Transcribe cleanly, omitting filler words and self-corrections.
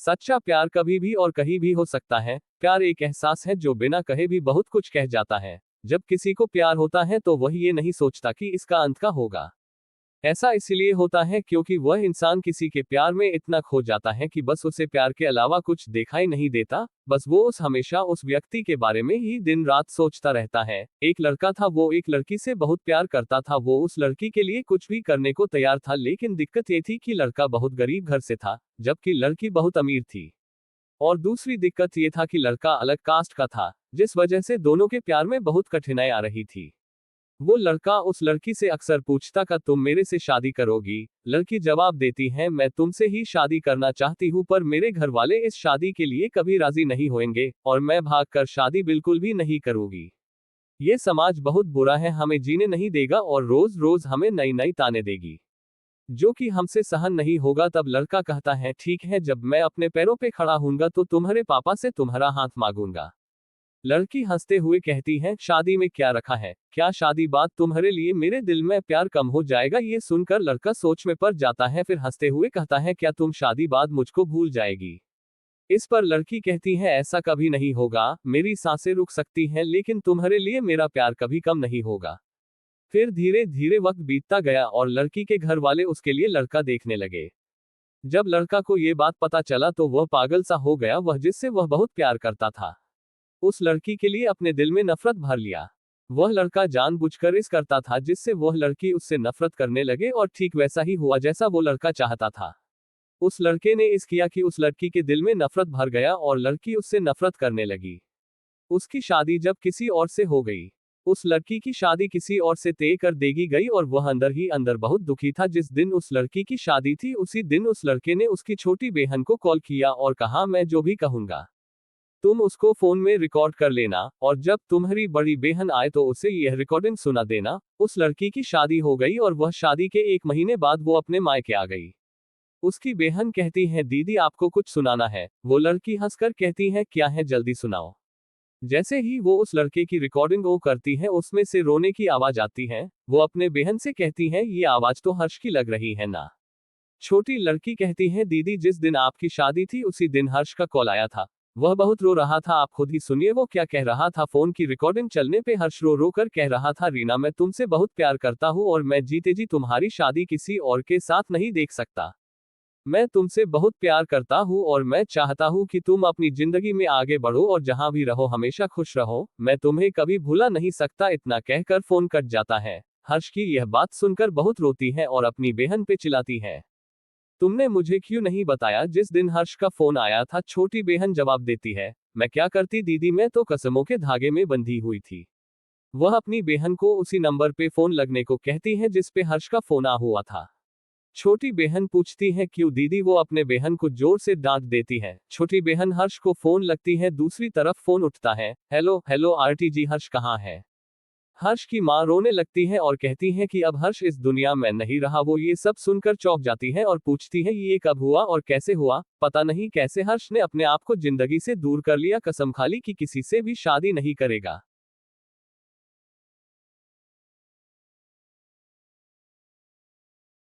सच्चा प्यार कभी भी और कहीं भी हो सकता है। प्यार एक एहसास है जो बिना कहे भी बहुत कुछ कह जाता है। जब किसी को प्यार होता है तो वह ये नहीं सोचता कि इसका अंत का होगा। ऐसा इसलिए होता है क्योंकि वह इंसान किसी के प्यार में इतना खो जाता है कि बस उसे प्यार के अलावा कुछ दिखाई नहीं देता। बस वो हमेशा उस व्यक्ति के बारे में ही दिन रात सोचता रहता है। एक लड़का था, वो एक लड़की से बहुत प्यार करता था। वो उस लड़की के लिए कुछ भी करने को तैयार था, लेकिन दिक्कत ये थी कि लड़का बहुत गरीब घर से था, जबकि लड़की बहुत अमीर थी। और दूसरी दिक्कत ये था कि लड़का अलग कास्ट का था, जिस वजह से दोनों के प्यार में बहुत कठिनाई आ रही थी। वो लड़का उस लड़की से अक्सर पूछता का तुम मेरे से शादी करोगी। लड़की जवाब देती है मैं तुमसे ही शादी करना चाहती हूँ, पर मेरे घर वाले इस शादी के लिए कभी राजी नहीं होंगे और मैं भागकर शादी बिल्कुल भी नहीं करूंगी। ये समाज बहुत बुरा है, हमें जीने नहीं देगा और रोज रोज हमें नई नई ताने देगी, जो कि हमसे सहन नहीं होगा। तब लड़का कहता है ठीक है, जब मैं अपने पैरों पे खड़ा हूंगा तो तुम्हारे पापा से तुम्हारा हाथ मांगूंगा। लड़की हंसते हुए कहती है शादी में क्या रखा है, क्या शादी बात तुम्हारे लिए मेरे दिल में प्यार कम हो जाएगा। ये सुनकर लड़का सोच में पड़ जाता है, फिर हंसते हुए कहता है क्या तुम शादी बाद मुझको भूल जाएगी। इस पर लड़की कहती है ऐसा कभी नहीं होगा, मेरी सांसें रुक सकती हैं लेकिन तुम्हारे लिए मेरा प्यार कभी कम नहीं होगा। फिर धीरे धीरे वक्त बीतता गया और लड़की के घर वाले उसके लिए लड़का देखने लगे। जब लड़का को ये बात पता चला तो वह पागल सा हो गया। वह जिससे वह बहुत प्यार करता था, उस लड़की के लिए अपने दिल में नफरत भर लिया। वह लड़का जानबूझकर इस करता था जिससे वह लड़की उससे नफरत करने लगे, और ठीक वैसा ही हुआ जैसा वो लड़का चाहता था। उस लड़के ने इस किया कि उस लड़की के दिल में नफरत भर गया और लड़की उससे नफरत करने लगी। उसकी शादी जब किसी और से हो गई, उस लड़की की शादी किसी और से तय कर देगी गई और वह अंदर ही अंदर बहुत दुखी था। जिस दिन उस लड़की की शादी थी उसी दिन उस लड़के ने उसकी छोटी बहन को कॉल किया और कहा मैं जो भी कहूंगा तुम उसको फोन में रिकॉर्ड कर लेना और जब तुम्हारी बड़ी बहन आए तो उसे यह रिकॉर्डिंग सुना देना। उस लड़की की शादी हो गई और वह शादी के 1 महीने बाद वो अपने मायके आ गई। उसकी बहन कहती है दीदी आपको कुछ सुनाना है। वो लड़की हंसकर कहती है क्या है, जल्दी सुनाओ। जैसे ही वो उस लड़के की रिकॉर्डिंग वो करती है उसमें से रोने की आवाज आती है। वो अपने बहन से कहती है ये आवाज तो हर्ष की लग रही है ना। छोटी लड़की कहती है दीदी जिस दिन आपकी शादी थी उसी दिन हर्ष का कॉल आया था, वह बहुत रो रहा था, आप खुद ही सुनिए वो क्या कह रहा था। फोन की रिकॉर्डिंग चलने पे हर्ष रो रो कर कह रहा था रीना मैं तुमसे बहुत प्यार करता हूँ और मैं जीते जी तुम्हारी शादी किसी और के साथ नहीं देख सकता। मैं तुमसे बहुत प्यार करता हूँ और मैं चाहता हूँ कि तुम अपनी जिंदगी में आगे बढ़ो और जहां भी रहो हमेशा खुश रहो, मैं तुम्हें कभी भुला नहीं सकता। इतना कहकर फोन कट जाता है। हर्ष की यह बात सुनकर बहुत रोती है और अपनी बहन पे चिल्लाती है तुमने मुझे क्यों नहीं बताया जिस दिन हर्ष का फोन आया था। छोटी बहन जवाब देती है मैं क्या करती दीदी, मैं तो कसमों के धागे में बंधी हुई थी। वह अपनी बहन को उसी नंबर पे फोन लगने को कहती है जिस पे हर्ष का फोन आ हुआ था। छोटी बहन पूछती है क्यों दीदी, वो अपने बहन को जोर से डांट देती है। छोटी बहन हर्ष को फोन लगती है, दूसरी तरफ फोन उठता है। हेलो हेलो आरटी जी, हर्ष कहाँ है। हर्ष की मां रोने लगती है और कहती है कि अब हर्ष इस दुनिया में नहीं रहा। वो ये सब सुनकर चौंक जाती है और पूछती है ये कब हुआ और कैसे हुआ। पता नहीं कैसे हर्ष ने अपने आप को जिंदगी से दूर कर लिया, कसम खा ली कि किसी से भी शादी नहीं करेगा।